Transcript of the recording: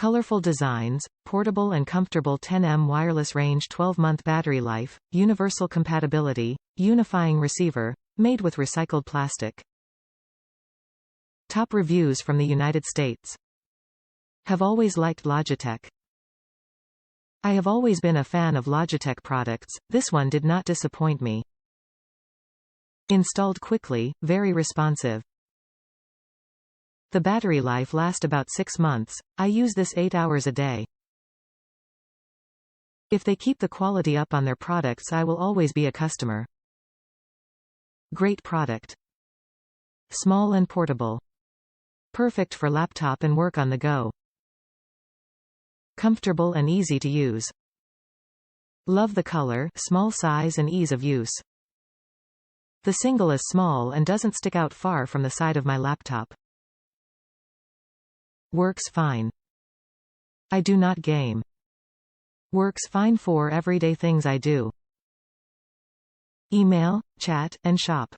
Colorful designs, portable and comfortable 10 wireless range 12-month battery life, universal compatibility, unifying receiver, made with recycled plastic. Top reviews from the United States. Have always liked Logitech. I have always been a fan of Logitech products, this one did not disappoint me. Installed quickly, very responsive. The battery life lasts about 6 months, I use this 8 hours a day. If they keep the quality up on their products I will always be a customer. Great product. Small and portable. Perfect for laptop and work on the go. Comfortable and easy to use. Love the color, small size and ease of use. The single is small and doesn't stick out far from the side of my laptop. Works fine. I do not game. Works fine for everyday things I do. Email, chat, and shop.